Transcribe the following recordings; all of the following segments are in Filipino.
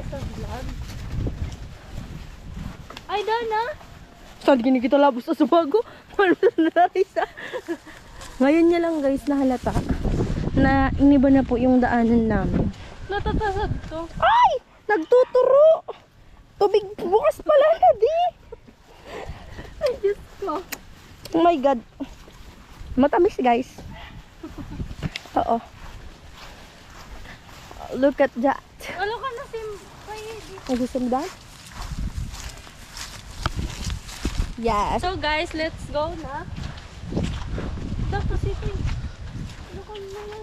guys sa vlog. Ay, Dana! Saan kita labos sa subago? Ngayon niya lang guys nahalata na iniba na po yung daanan namin. Natatasad to. Ay! Nagtuturo! Tubig bukas pala na di! Ay, Diyos ko. Oh my God. Matamis guys. Oo. Look at that. Ano ka na sim? Nagsisimdan? Yes. So guys, let's go na. Tapos ito. Ano ka na?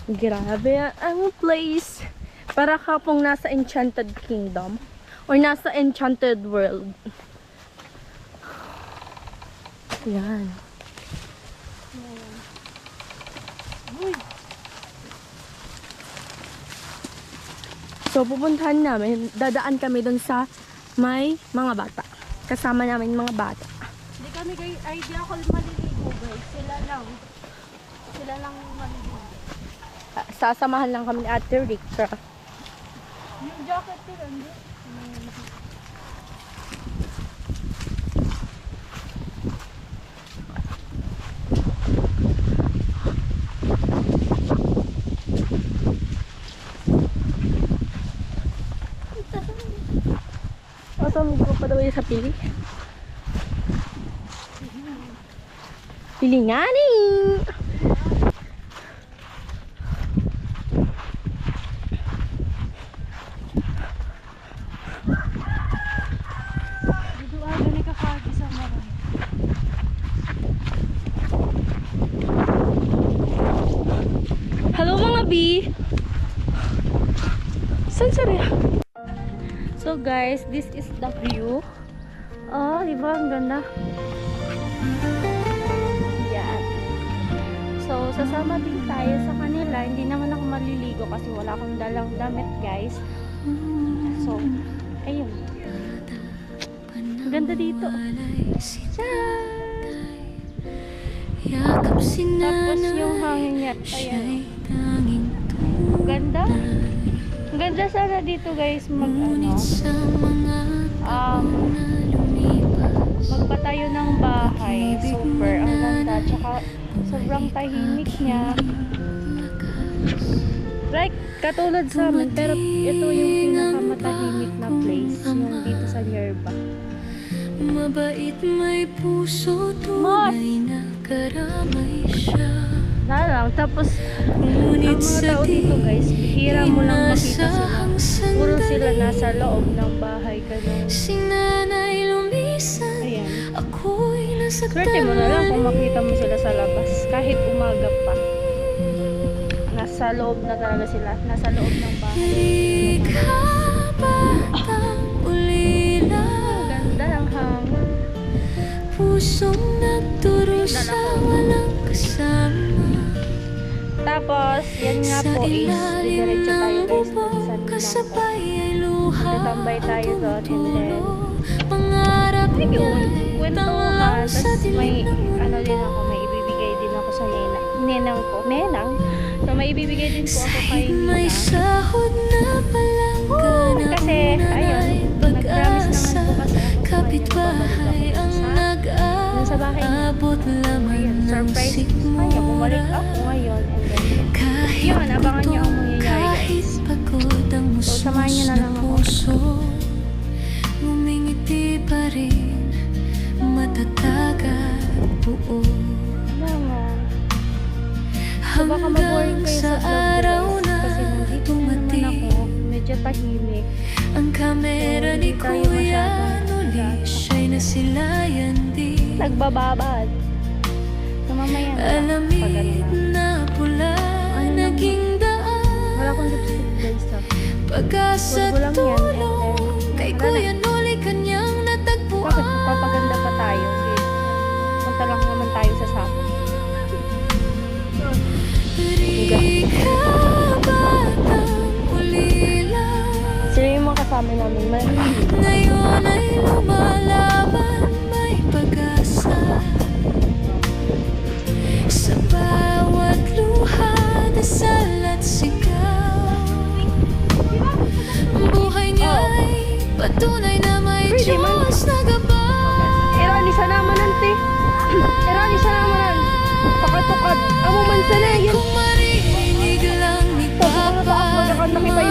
Grabe ang place. Para ka pong nasa Enchanted Kingdom. Or nasa Enchanted World. Yan. Uy. So pupuntahan namin, dadaan kami dun sa may mga bata. Kasama namin mga bata. Hindi kami guys, ay di ako maliligo guys. Sila lang maliligo. Sasamahan lang kami ni Ate Rika. Yung jacket nila, hindi? Masamig ko pa daw yun sa pili. Pili nga ni! Dito gani ka kagi sa marami. Hello mga B! Saan sari? So guys, this is the view. Oh, di ba? Ang ganda. Yan. So, sasama din tayo sa kanila. Hindi naman ako maliligo kasi wala akong dalang damit, guys. So, ayun. Ang ganda dito. Tapos yung hangin niya. Ayan. Ang ganda. Ang ganda sana dito guys magpatayo ng bahay. Super. Ang ganda. Tsaka sobrang tahimik niya. Like, katulad sa amin. Pero ito yung pinakamatahimik na place. Yung dito sa Yerba. Mabait may puso, tunay na karamay siya. Lang. Tapos, ang mga tao dito guys, bihira mo lang makita sila. Puro sila nasa loob ng bahay. Sinanay lumisan, Ayan. ako'y nasaktan. Swerte mo na lang kung makita mo sila sa labas. Kahit umaga pa. Nasa loob na talaga sila. Nasa loob ng bahay. Ikabatang ulila, Ganda ng hangin. pusong nagturo sa walang kasama. Tapos, yan nga po is, diretso tayo guys dun sa Minangco. Kasabay ay luha, Tatambay tayo doon and then, pangarap yun, kwentuhan. Tapos may, ano din ako, may ibibigay din ako sa nenang ko. Nenang? So, may ibibigay din po ako kay may Nina. sahod na palangga na Kasi, ayun, nag-promise naman po kasi ako kapitbahay ang dun sa bahay niya. nag-aabot laman Ayun, ng surprise kaya bumalik ako ngayon and then, yun, abangan niyo ang mangyayari guys. pagod ang So, samahan niyo na lang ako. puso, ngumingiti pa rin, matatag at buo. So, baka mag-boring kayo sa araw vlog na guys. Kasi nandito na naman ako. Medyo tahimik. ang kamera ni Hindi tayo Kuya masyadong Noli, siya'y nasilayan din. Nagbababad. So, mamaya na. Pag ano Alamid na. na pula, naging Wala daan. akong lipstick guys. So, Pag-asa Pulbo lang yan, tulong, and then, kay wala Kuya Noli kanyang natagpuan. bakit papaganda pa tayo? Okay. Punta lang naman tayo sa Sapa. Rika batang ulila, Sila yung mga kasama namin. Maniligo. ngayon ay lumalaban, may pag-asa. Sa bawat luha, dasal at sigaw. patunay na may Pwede man. Diyos na gabay. Erani sa naman ante. Erani sa naman. Pakatukad. Amo man sa na yan. Kung marinig lang ni Papa at Mama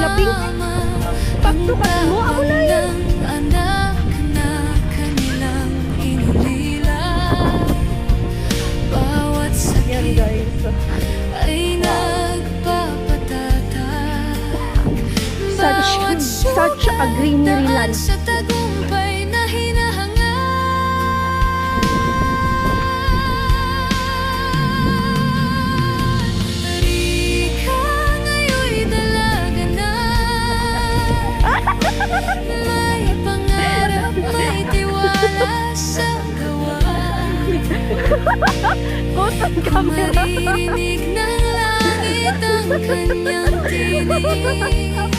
Pagtukad mo, amo na yan. ng anak na kanilang inulila. Bawat Yan sakit guys. ay nagpapatatag. Bawat Such a greenery daan land. sa tagumpay na hinahangad. Rika, ngayon'y dalaga na. May pangarap, may tiwala sa gawa. Ghost camera. Maririnig ng langit ang kanyang tinig.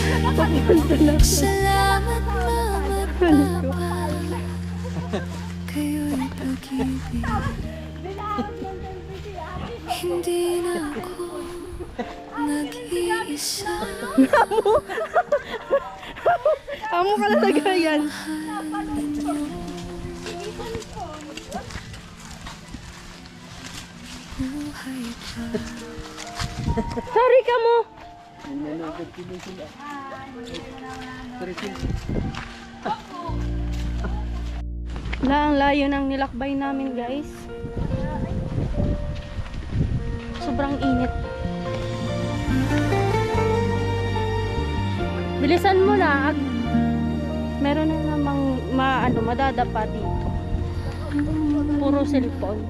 Salamat, Mama at Papa, kayo'y pag-ibig. Hindi na ako nag-iisa. Amo ka talaga yan. Buhay pa. Sorry ka mo. Wala, ang layo ng nilakbay namin guys. Sobrang init. Bilisan mo na at meron na namang madadapa dito. Puro cellphone.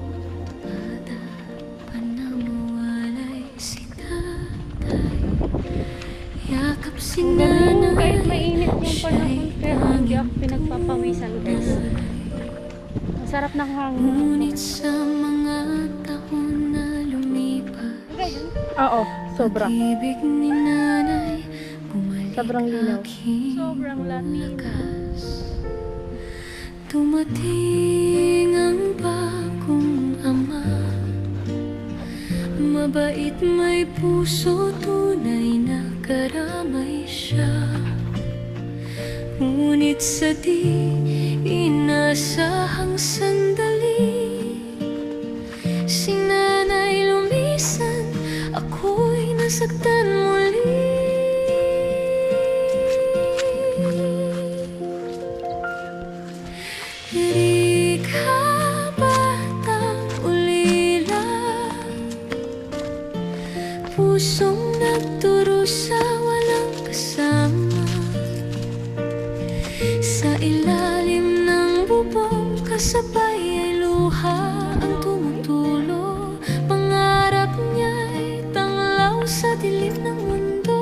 Panamawalay si tatay. Yakap si Ganun, kahit nanay. mainit yung panahon pero hindi ako pinagpapawisan guys. Masarap ng hangin. Ngunit sa mga taon na lumipas, Oo, sobra. ibig ni nanay bumalik Sobrang linaw. aking Sobrang lamig. lakas. Dumating ang bagong ama, mabait, may puso, tunay na karamay siya. Ngunit sa di inasahang sandali, si nanay lumisan, ako'y nasaktan muli. Rika, batang ulila, pusong nagturusa, walang kasama. Sa ilalim ng bubong, kasabay ay luha ang tumutulo. Pangarap niya'y tanglaw sa dilim ng mundo.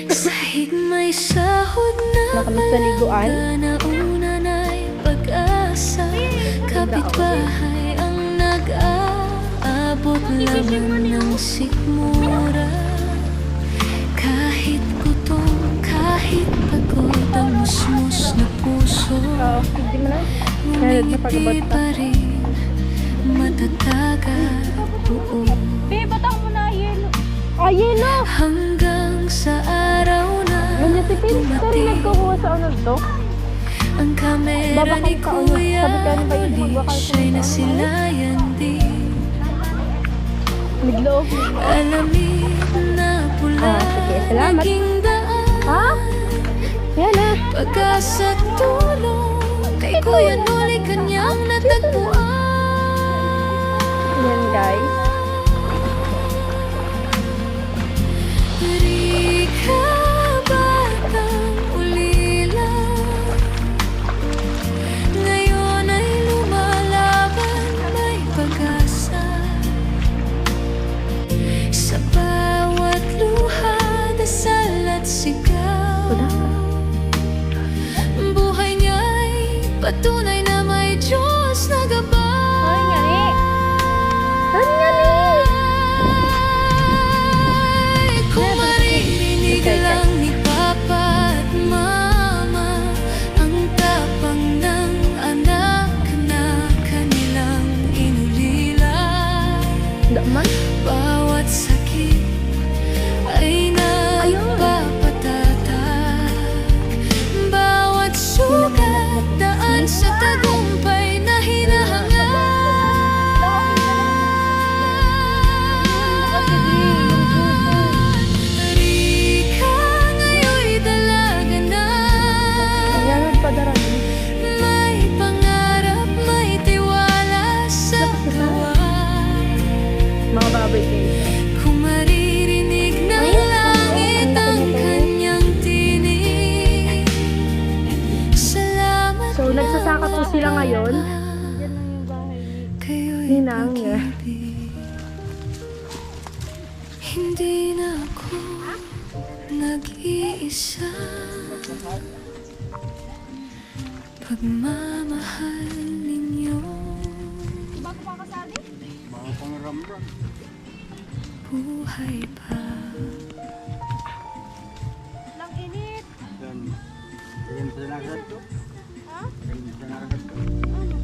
Sahig may sahod na Nakamis sa liguan? nauna na'y pag-asa. Kapitbahay ang nag-aabot laman ng sikmura. Kahit gutom, kahit pagod ang musmus na puso, Oo, hindi mo na. Kahit ngumiti napagod pa rin, matatag at buo. Babe, batang mo na yelo. Ah, yelo! Hanggang sa araw na Ganyan si Pin. Sorry, nagkukuha sa ano to? ang kamera Babakal ni ka, ano? Kuya Sabi ka, ano ba yun? Uli, Magbakal ka siya'y na. nasilayan din. Migloob. Alamig na pula, Sige, salamat. naging daan. Ha? Yan ah. Pag-asa't tulong kay Kuya Noli, kanyang natagpuan. Yan guys. Rika, batang ulila, ngayon ay lumalaban, may pag-asa. Sa bawat luha, dasal at sigaw, buhay niya'y patunay na may Diyos na gabay. Ay, nga ni. Ay, nga ni. Kung maririnig lang ni Papa at Mama ang tapang ng anak na kanilang inulila, Daman. bawat sakit ay nagpapatatag. sila ngayon. Diyan lang yung bahay ni... Ninang niya. Hindi na ako nag-iisa. Pagmamahal ninyo, Bago pa kasali? Mga pangaramdam. buhay pa. Lang init. Dan, tingin sa nagasad ko. Ha? Tingin sa nagasad ko. Ano?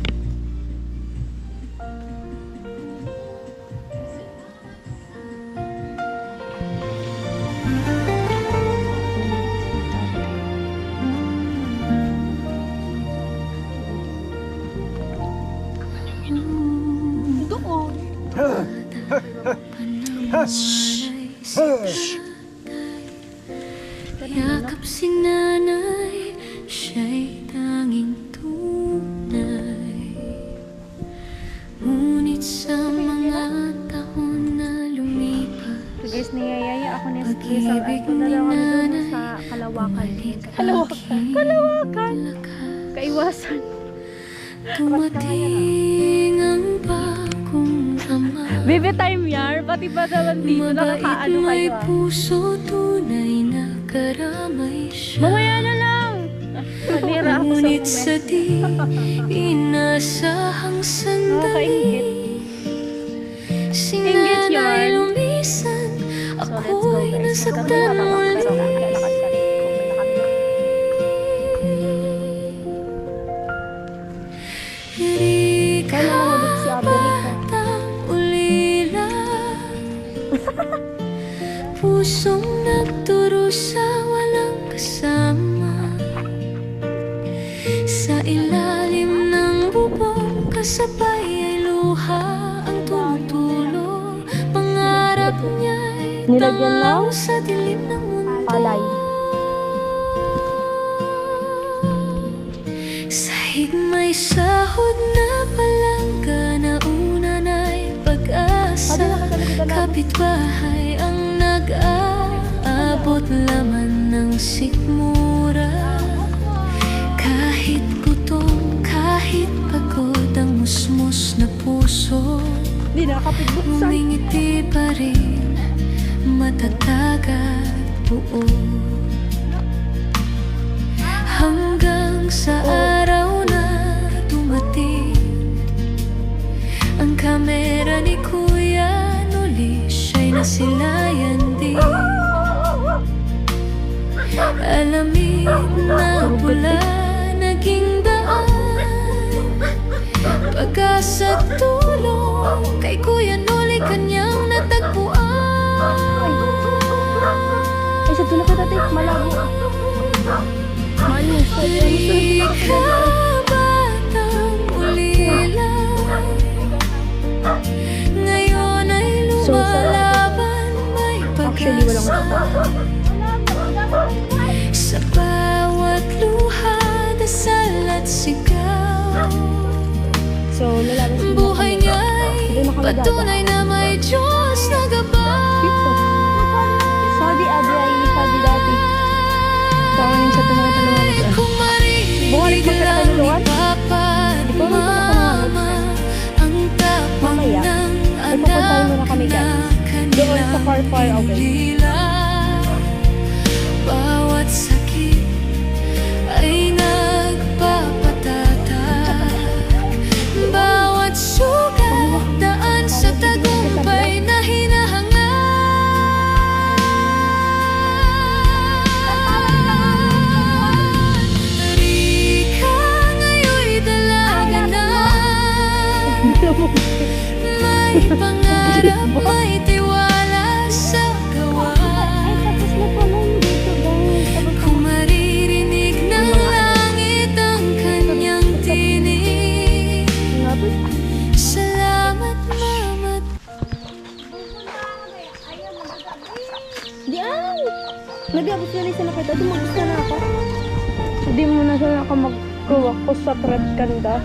Doon. Yakap si nanay, siya'y tanging tunay. Ngunit sa mga taon na lumipas, So guys, niyayaya ako ni Rizal at punta daw kami doon sa Kalawakan. Kalawakan! Kaiwasan. dumating ang bagong ama. Baby time yar, pati ba naman dito Mabait, nakakaano may kayo ah. puso, tunay na karamay siya. Mamaya na lang! Panira ako sa Ngunit sa moment. di inasahang Nakakaingit. sandali, si Ingit nanay yarn. lumisan, So let's go ako'y guys. nasaktan muli. Pero lalakad ka rin. Kung may nakakita. Di Kaya ka mahulog si Abelita. batang ulila, pusong nagturo sa walang kasama. Sa ilalim ng bubong kasabay ay luha ang tumutulo. Pangarap niya'y Nilagyan tamaw ng sa dilim ng mundo. Palay. Sahig may sahod na palangga na una na'y pag-asa. Kapitbahay ang nag-aabot laman ng sikmura. Kahit gutom, kahit pagod ang musmus na puso, Di nakapitbuksan. umingiti pa rin, matatag at buo. Hanggang sa araw na dumating ang kamera ni Kuya Noli, siya'y nasilayan din. Alamig na pula naging daan, pag-asa't tulong kay Kuya Noli kanyang natagpuan. Ay, sa tulog ka tatay. Malabo. Manis. Di ka batang ulila, ngayon ay lumalaban, may Actually, walang pag-asa. Sa bawat luha, dasal at sigaw, So, lalabas mo buhay niya'y patunay na may Diyos na gabay. Dito. Saudi Abray, Saudi dati. Tawanin sa tunay na lumalas. Kung Bumalik marinig mo sa lang ni kaluluwan? Papa at Di ba may Mama ang tapang Mamaya, ng ipapuntahin anak muna kami, na guys. Doon sa far, far away. kinulila. Bawat sakit ay nagpapatatag, bawat sugat daan sa tagumpay na hinahangaan. Rika, ngayon'y dalaga na, may pangarap, may tiwala sa gawa. Tapos na pala yung dito, guys. Tapos Kung maririnig ng langit ang kanyang tinig, na to. salamat mama't Di ay! Nag-abot na rin sa nakita. Dumagos na ako. Hindi mo na siya nakamagkuha ko sa thread kanda.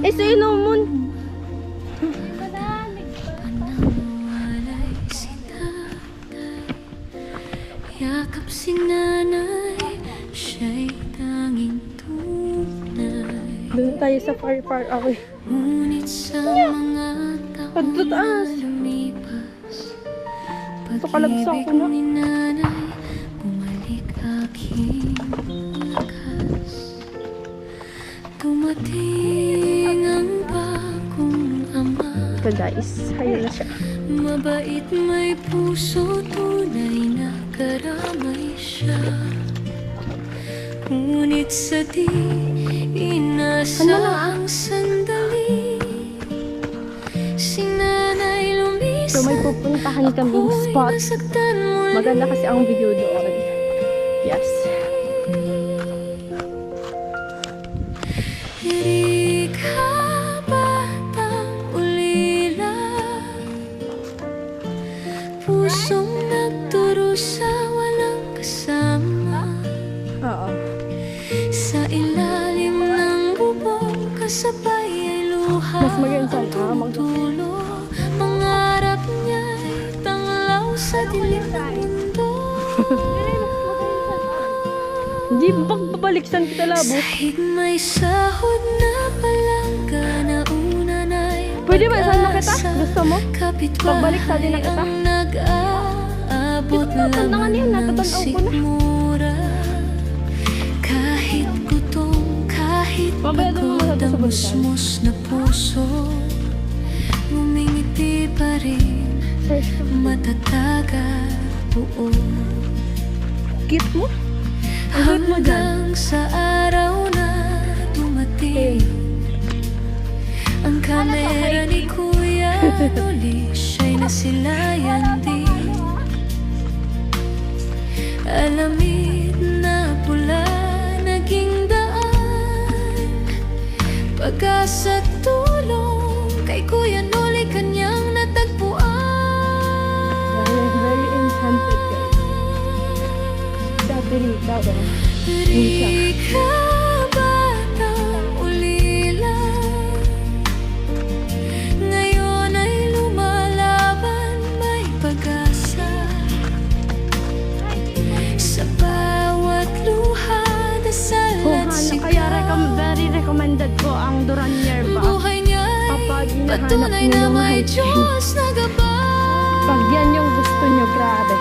Eh, sa inomon. panawalay si tatay. Yakap si nanay, siya'y tayo sa far away. Ngunit sa mga taon na Pagtutaas. lumipas, Pakalagsak ko na. pag-ibig ni nanay, bumalik aking lakas. Dumating ang bagong ama, Ito guys, ayun na siya. mabait, may puso, tunay na karamay siya. Ngunit sa di inaasahang sandali, si nanay lumisan. So may pupuntahan kaming Ako'y spot. nasaktan muli. Maganda kasi ang view doon. Yes. Di ka batang ulila, pusong nagturo sa walang kasama. Oo. Sa ilalim ng bubong, kasabay ay luha Mas maganda ang sana, tumutulo. Mangarap niya'y tanglaw sa dilim ng mundo. Hindi, pabaliksan kita labo. Kahit may sahod na palangga na una na'y Pwede ba isama kita? pag-asa. Gusto mo? Pagbalik sa din na kita? Ang nag-aabot Ito, natandangan yan, natatanaw ko na. sikmura. Kahit gutom, kahit Mamaya doon mo pagod ang sasagutan. musmus na puso, ngumingiti pa rin, matatag at buo. Cute mo? Ang cute mo dyan. Hanggang sa araw na dumating, ang kamera ni Kuya Noli, siya'y nasilayan din. Alamid na pula, naging daan, pag-asa't tulong kay Kuya Noli, kanyang natagpuan. Very enchanted guys. Dati rito. Di ka batang ulila, ngayon ay lumalaban, may pag-asa. Sa bawat luha, dasal at Kaya sigaw, very recommended ko ang Duranier ba? buhay niya'y Kapag hinahanap patunay niyo na yung may hiking. Diyos na gabay. Pag yan yung gusto nyo, grabe.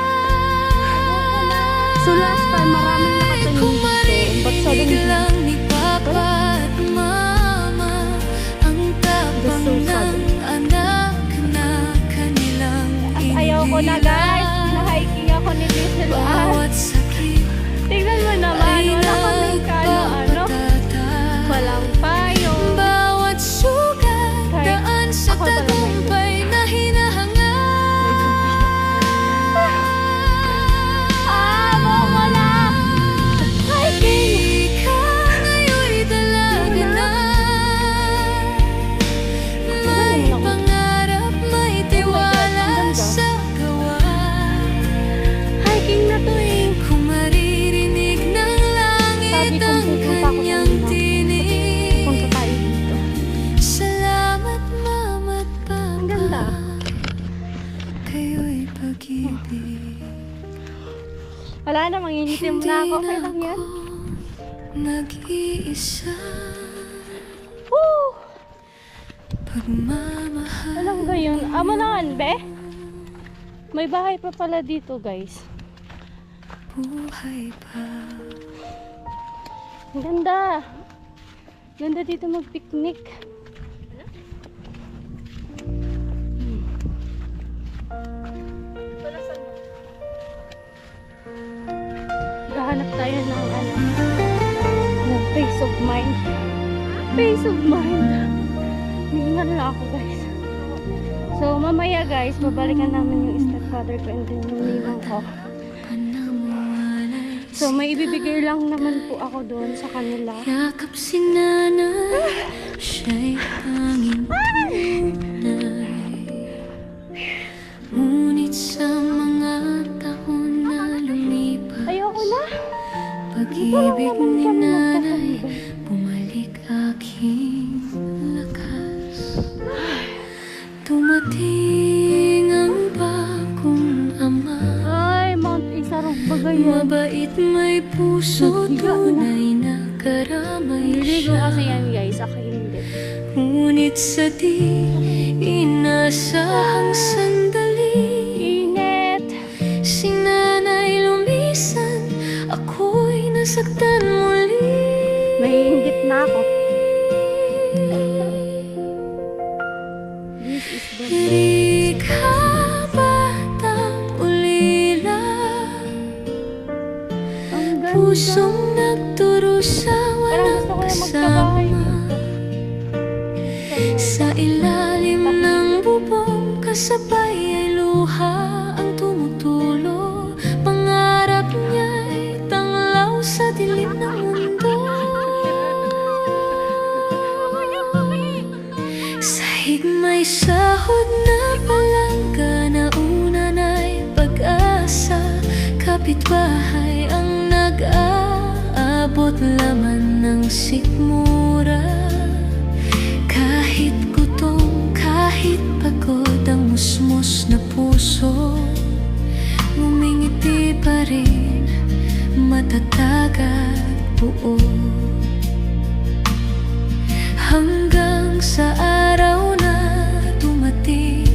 So last time, maraming nakatingin Kung dito. Ba't sa marinig rin lang ni Papa at Mama ang tapang Gusto ng sabi. anak na kanilang Ayaw ko na inilaan. guys. Na-hiking ako ni Diesel. Bawat sakit Tingnan mo naman, ay wala kaming ano. nagpapatatag. Walang payo. Bawat sugat, Kahit daan sa ako talaga. tagumpay na hinahangad. Wala. Di ka ngayon'y dalaga na, may pangarap, may tiwala sa gawa. Hiking na to eh. Kung maririnig ng langit Sabi ko, ang pupunta ako kanyang kanina. tinig, Punta tayo dito. salamat mama't Ang ganda. papa, kayo'y pag-ibig. Wala na, manginitim na ako. Okay lang yan. Nag-iisa, Woo! pagmamahal. Alam ko yun. Amo naman, be? May bahay pa pala dito, guys. Buhay pa. Ang ganda. Ganda dito mag-picnic. Gahanap tayo ng ng peace of mind. Peace of mind. Hingal na ako, guys. So, mamaya, guys, babalikan namin yung stepfather ko and then yung ninang ko. Panamawalay, So, may ibibigay lang naman po ako doon sa kanila. yakap si nanay, siya'y tanging tunay. Ngunit sa mga taon na lumipas, Ayoko na. pag-ibig ni nanay, bumalik aking lakas. Dumating ang bagong ama, Ay, Mount Isarog bagay yan. mabait, may puso, Naghiga na. tunay na karamay Niligo siya. kasi yan, guys. Akin Ngunit sa di inasahang sandali, Init. si nanay lumisan, ako'y nasaktan muli. Naiinggit na ako. This is the Likha batang ulila, ang ganda. pusong nagturusa Parang walang gusto ko yung magkabahay kasama. dito. Sa ilalim ng bubong kasabay ay luha ang tumutulo. Pangarap niya'y tanglaw sa dilim ng mundo. Sahig may sahod na palangka, na una na'y pag-asa. Kapitbahay ang nag-aabot, laman ng sikmura. Kahit gutom, kahit pagod, ang musmos na puso ngumingiti pa rin, matatag at buo. Hanggang sa araw na dumating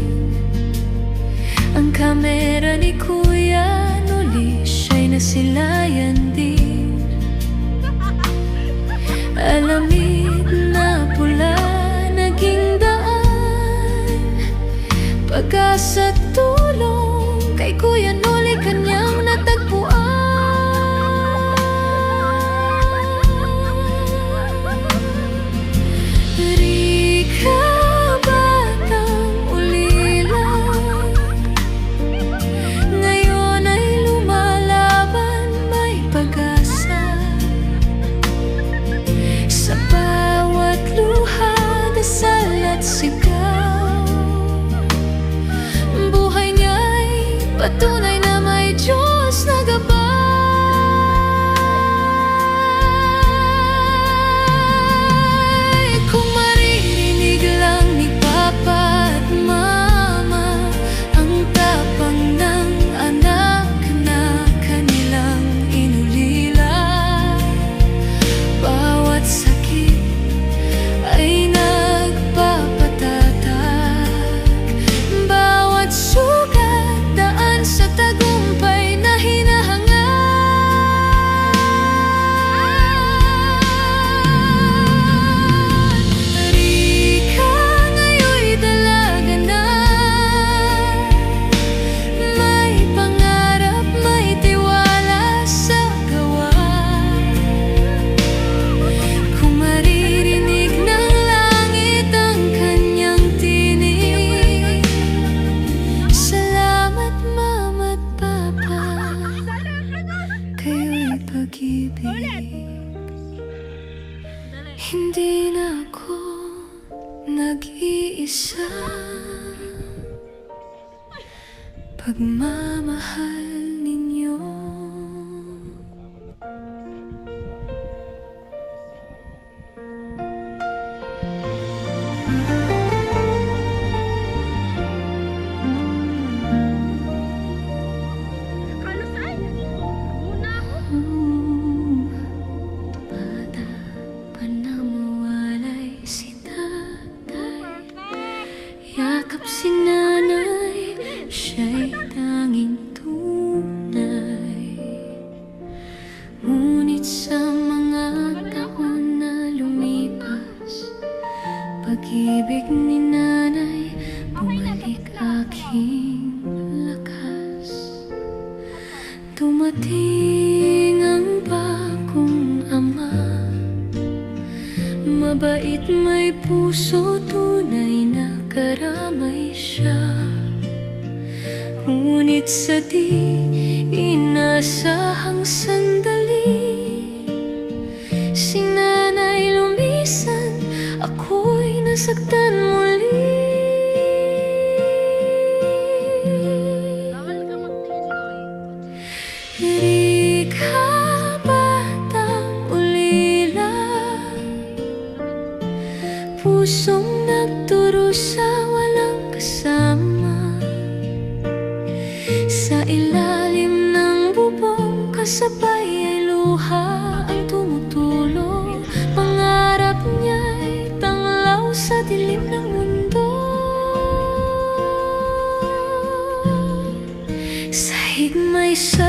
ang kamera ni Kuya Noli, siya'y nasilayan din. Alamid na pula naging daan, pag-asa't tulong kay Kuya Noli kanyang natagpuan. Rika batang ulila, ngayon ay lumalaban, may pag-asa. Sa bawat luha, dasal at sigaw, buhay niya'y patunay na may Diyos na gabay. Kung maririnig lang ni Papa at Mama ang tapang ng anak na kanilang inulila, bawat sakit ay nagpapatatag, bawat sugat daan sa tagumpay na hinahangad. Rika ngayon'y dalaga na, may pangarap, may tiwala sa gawa. Kung maririnig ng langit ang kanyang tinig, salamat Mama't Papa, kayo'y pag-ibig. Hindi na ako nag-iisa, pagmamahal ninyo. Bata pa nang mawalay si tatay, yakap si nanay, siya'y tanging tunay. Ngunit sa mga taon na lumipas, pag-ibig ni nanay bumalik aking lakas. Dumating ang bagong ama, mabait, may puso, tunay na karamay siya. Ngunit sa di inasahang sandali, si nanay lumisan, ako'y nasaktan muli. Rika batang ulila, pusong nagturusa walang kasama. Sa ilalim ng bubong kasabay ay luha ang tumutulo. Pangarap niya'y tanglaw sa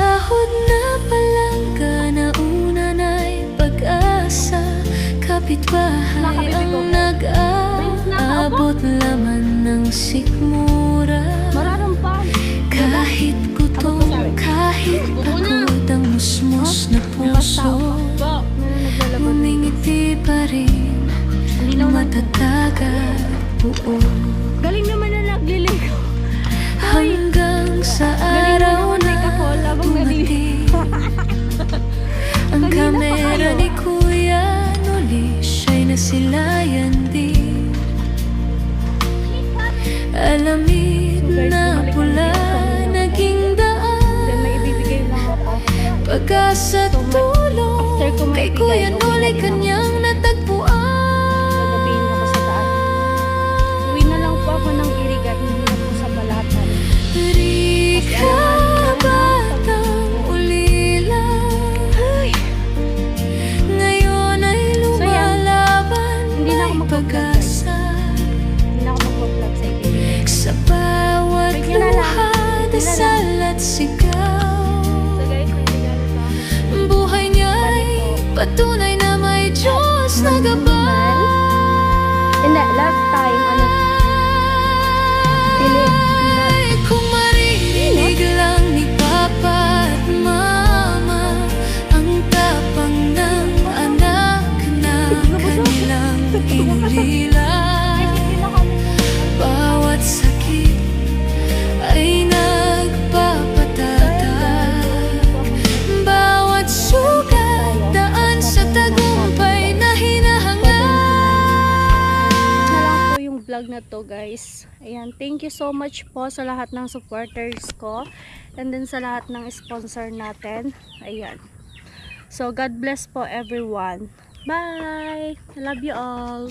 Sahod na palangka na una na'y pag-asa. Kapitbahay ang nag-aabot laman ng sikmura. Mararampan. Kahit gutom, kahit pagod ang musmus na puso, umingiti pa rin, matatag at buo. Galing naman na nagliligo. Hanggang sa araw na dumating ang kamera ni Kuya Noli, siya'y nasilayan din. Alamid na pula naging daan, Then may ibibigay lang ako. pag-asa tulong After ko kay maibigay, Kuya okay Noli na din kanyang natagpuan. Sasabihin ako sa daan. Uwi na lang po ako ng Iriga, hindi na po sa Balatan. Rika, batang ulila, ngayon ay lumalaban, Hindi na ako may mag-vlog, pag-asa. Hindi na ako mag-vlog sa ibibigay. Sa bawat Bigyan na lang. luha, dasal at sigaw, So guys, may regalo pa ako. buhay niya'y patunay na may Diyos na gabay. Hindi, last time, ano, pili. Kung maririnig lang ni Papa at Mama ang tapang ng anak na kanilang inulila, bawat sakit ay nagpapatatag, bawat sugat daan sa tagumpay na hinahangad. Na lang po yung vlog na to, guys. Ayan, thank you so much po sa lahat ng supporters ko and then sa lahat ng sponsor natin. Ayan. So, God bless po everyone. Bye! I love you all.